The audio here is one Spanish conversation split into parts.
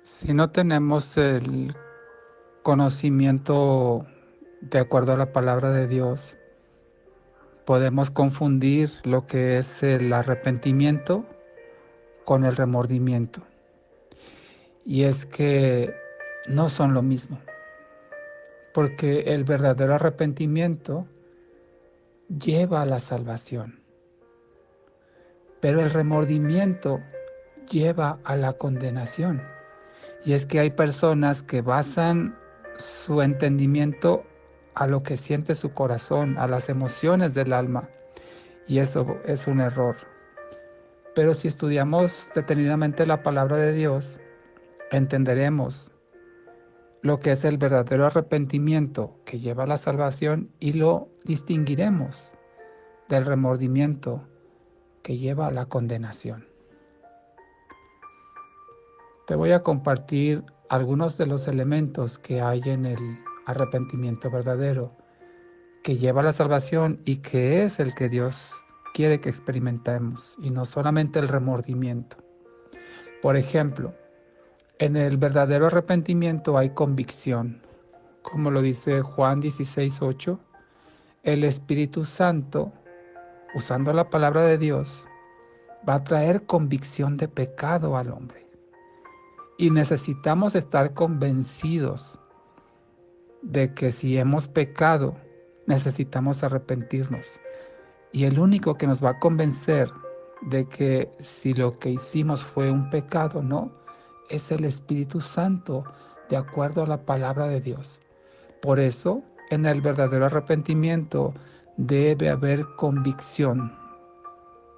Si no tenemos el conocimiento de acuerdo a la palabra de Dios, podemos confundir lo que es el arrepentimiento con el remordimiento. Y es que no son lo mismo, porque el verdadero arrepentimiento lleva a la salvación, pero el remordimiento lleva a la condenación. Y es que hay personas que basan su entendimiento a lo que siente su corazón, a las emociones del alma, y eso es un error. Pero si estudiamos detenidamente la palabra de Dios, entenderemos lo que es el verdadero arrepentimiento que lleva a la salvación y lo distinguiremos del remordimiento que lleva a la condenación. Te voy a compartir algunos de los elementos que hay en el arrepentimiento verdadero, que lleva a la salvación y que es el que Dios quiere que experimentemos, y no solamente el remordimiento. Por ejemplo, en el verdadero arrepentimiento hay convicción, como lo dice Juan 16:8, el Espíritu Santo, usando la palabra de Dios, va a traer convicción de pecado al hombre. Y necesitamos estar convencidos de que si hemos pecado, necesitamos arrepentirnos. Y el único que nos va a convencer de que si lo que hicimos fue un pecado, no, es el Espíritu Santo, de acuerdo a la palabra de Dios. Por eso, en el verdadero arrepentimiento debe haber convicción.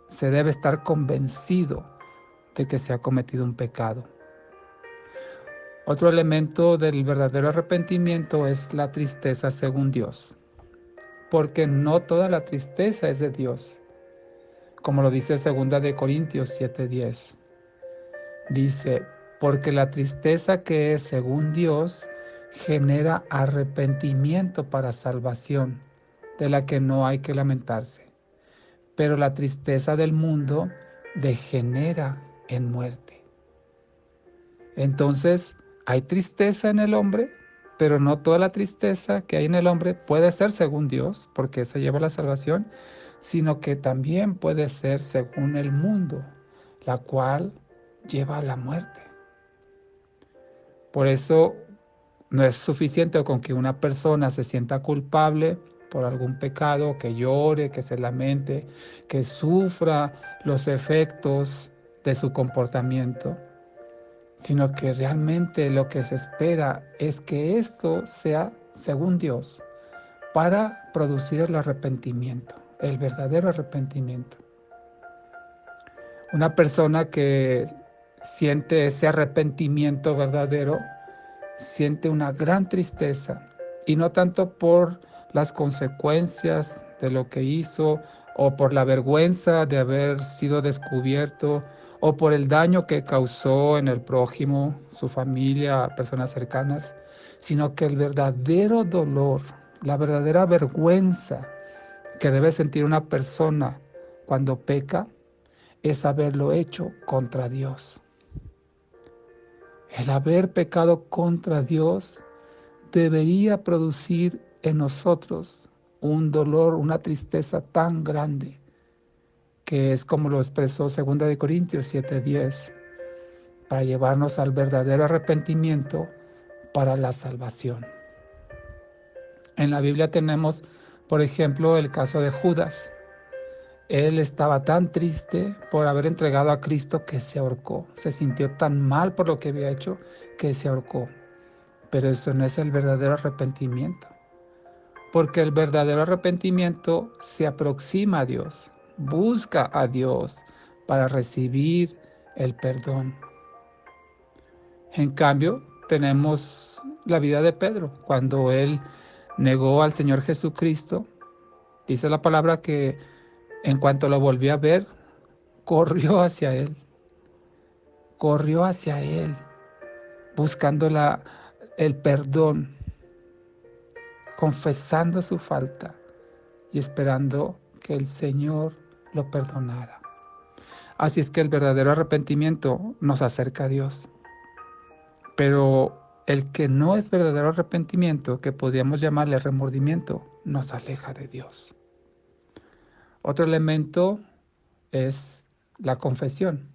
Se debe estar convencido de que se ha cometido un pecado. Otro elemento del verdadero arrepentimiento es la tristeza según Dios, porque no toda la tristeza es de Dios, como lo dice 2 Corintios 7:10. Dice, porque la tristeza que es según Dios genera arrepentimiento para salvación, de la que no hay que lamentarse. Pero la tristeza del mundo degenera en muerte. Entonces, hay tristeza en el hombre, pero no toda la tristeza que hay en el hombre puede ser según Dios, porque esa lleva a la salvación, sino que también puede ser según el mundo, la cual lleva a la muerte. Por eso no es suficiente con que una persona se sienta culpable por algún pecado, que llore, que se lamente, que sufra los efectos de su comportamiento, sino que realmente lo que se espera es que esto sea según Dios para producir el arrepentimiento, el verdadero arrepentimiento. Una persona que siente ese arrepentimiento verdadero siente una gran tristeza, y no tanto por las consecuencias de lo que hizo o por la vergüenza de haber sido descubierto o por el daño que causó en el prójimo, su familia, personas cercanas, sino que el verdadero dolor, la verdadera vergüenza que debe sentir una persona cuando peca es haberlo hecho contra Dios. El haber pecado contra Dios debería producir en nosotros un dolor, una tristeza tan grande, que es como lo expresó 2 Corintios 7:10, para llevarnos al verdadero arrepentimiento para la salvación. En la Biblia tenemos, por ejemplo, el caso de Judas. Él estaba tan triste por haber entregado a Cristo que se ahorcó. Se sintió tan mal por lo que había hecho que se ahorcó. Pero eso no es el verdadero arrepentimiento, porque el verdadero arrepentimiento se aproxima a Dios, busca a Dios para recibir el perdón. En cambio, tenemos la vida de Pedro. Cuando él negó al Señor Jesucristo, dice la palabra que en cuanto lo volvió a ver, corrió hacia él, buscando el perdón, confesando su falta y esperando que el Señor lo perdonara. Así es que el verdadero arrepentimiento nos acerca a Dios. Pero el que no es verdadero arrepentimiento, que podríamos llamarle remordimiento, nos aleja de Dios. Otro elemento es la confesión.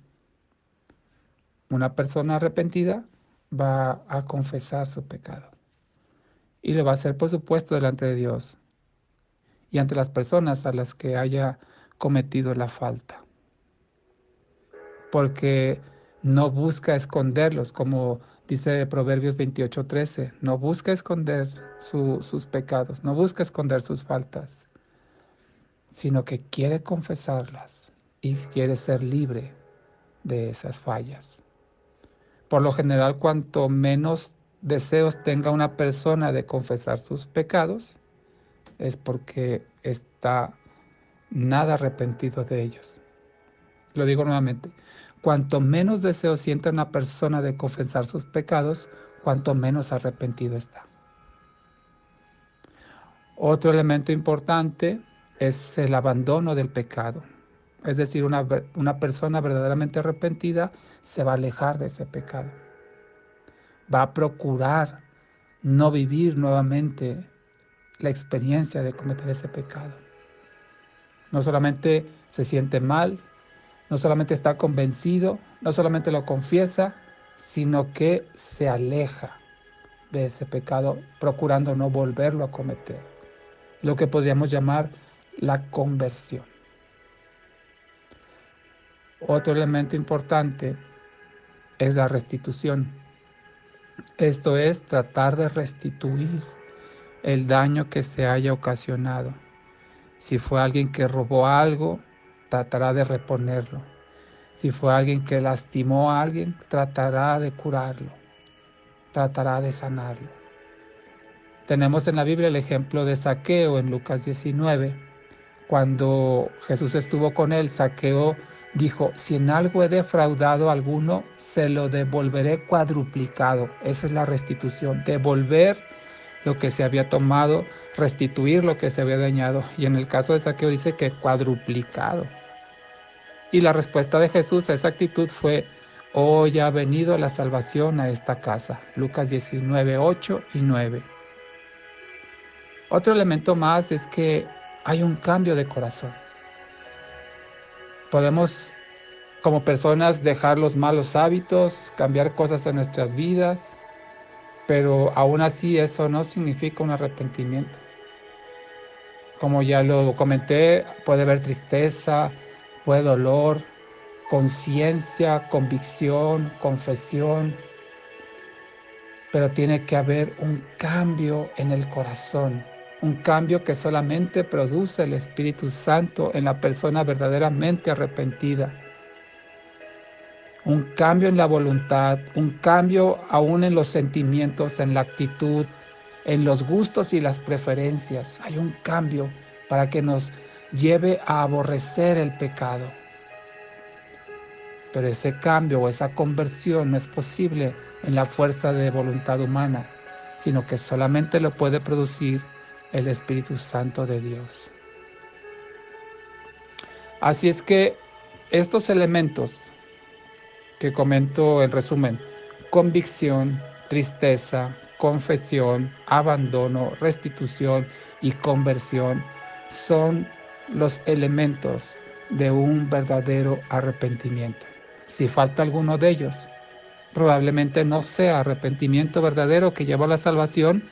Una persona arrepentida va a confesar su pecado y lo va a hacer, por supuesto, delante de Dios y ante las personas a las que haya cometido la falta, porque no busca esconderlos, como dice Proverbios 28:13, no busca esconder sus pecados, no busca esconder sus faltas, sino que quiere confesarlas y quiere ser libre de esas fallas. Por lo general, cuanto menos deseos tenga una persona de confesar sus pecados, es porque está nada arrepentido de ellos. Lo digo nuevamente, cuanto menos deseo sienta una persona de confesar sus pecados, cuanto menos arrepentido está. Otro elemento importante es el abandono del pecado. Es decir, una persona verdaderamente arrepentida se va a alejar de ese pecado. Va a procurar no vivir nuevamente la experiencia de cometer ese pecado. No solamente se siente mal, no solamente está convencido, no solamente lo confiesa, sino que se aleja de ese pecado, procurando no volverlo a cometer. Lo que podríamos llamar la conversión. Otro elemento importante es la restitución. Esto es tratar de restituir el daño que se haya ocasionado. Si fue alguien que robó algo, tratará de reponerlo. Si fue alguien que lastimó a alguien, tratará de curarlo, tratará de sanarlo. Tenemos en la Biblia el ejemplo de Zaqueo en Lucas 19. Cuando Jesús estuvo con él, Zaqueo dijo, si en algo he defraudado a alguno, se lo devolveré cuadruplicado. Esa es la restitución, devolver lo que se había tomado, restituir lo que se había dañado. Y en el caso de Zaqueo dice que cuadruplicado. Y la respuesta de Jesús a esa actitud fue, hoy ha venido la salvación a esta casa. Lucas 19, 8 y 9. Otro elemento más es que hay un cambio de corazón. Podemos, como personas, dejar los malos hábitos, cambiar cosas en nuestras vidas, pero aún así eso no significa un arrepentimiento. Como ya lo comenté, puede haber tristeza, puede dolor, conciencia, convicción, confesión, pero tiene que haber un cambio en el corazón, un cambio que solamente produce el Espíritu Santo en la persona verdaderamente arrepentida. Un cambio en la voluntad, un cambio aún en los sentimientos, en la actitud, en los gustos y las preferencias. Hay un cambio para que nos lleve a aborrecer el pecado. Pero ese cambio o esa conversión no es posible en la fuerza de voluntad humana, sino que solamente lo puede producir el Espíritu Santo de Dios. Así es que estos elementos que comento en resumen, convicción, tristeza, confesión, abandono, restitución y conversión, son los elementos de un verdadero arrepentimiento. Si falta alguno de ellos, probablemente no sea arrepentimiento verdadero que lleva a la salvación,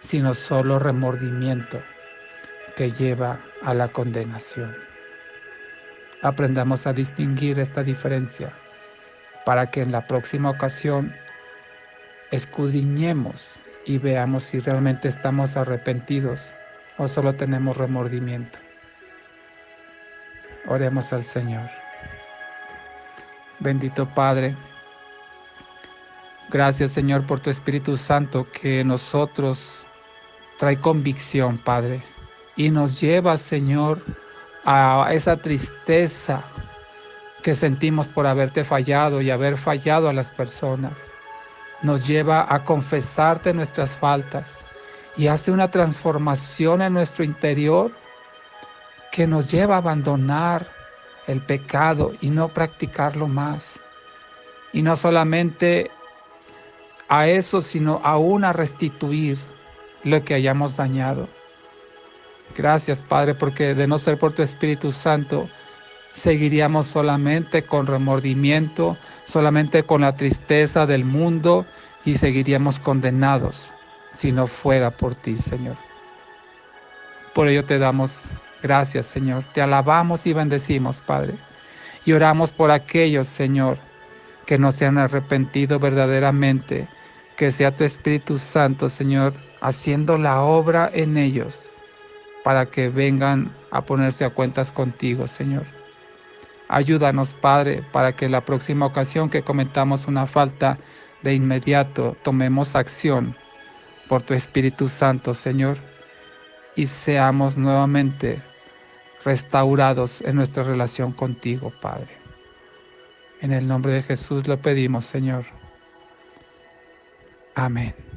sino solo remordimiento que lleva a la condenación. Aprendamos a distinguir esta diferencia para que en la próxima ocasión escudriñemos y veamos si realmente estamos arrepentidos o solo tenemos remordimiento. Oremos al Señor. Bendito Padre, gracias Señor por tu Espíritu Santo que en nosotros trae convicción, Padre, y nos lleva, Señor, a esa tristeza que sentimos por haberte fallado y haber fallado a las personas. Nos lleva a confesarte nuestras faltas y hace una transformación en nuestro interior que nos lleva a abandonar el pecado y no practicarlo más. Y no solamente a eso, sino aún a restituir lo que hayamos dañado. Gracias, Padre, porque de no ser por tu Espíritu Santo, seguiríamos solamente con remordimiento, solamente con la tristeza del mundo y seguiríamos condenados si no fuera por ti, Señor. Por ello te damos gracias, Señor. Te alabamos y bendecimos, Padre. Y oramos por aquellos, Señor, que no se han arrepentido verdaderamente, que sea tu Espíritu Santo, Señor, haciendo la obra en ellos para que vengan a ponerse a cuentas contigo, Señor. Ayúdanos, Padre, para que la próxima ocasión que cometamos una falta, de inmediato tomemos acción por tu Espíritu Santo, Señor, y seamos nuevamente restaurados en nuestra relación contigo, Padre. En el nombre de Jesús lo pedimos, Señor. Amén.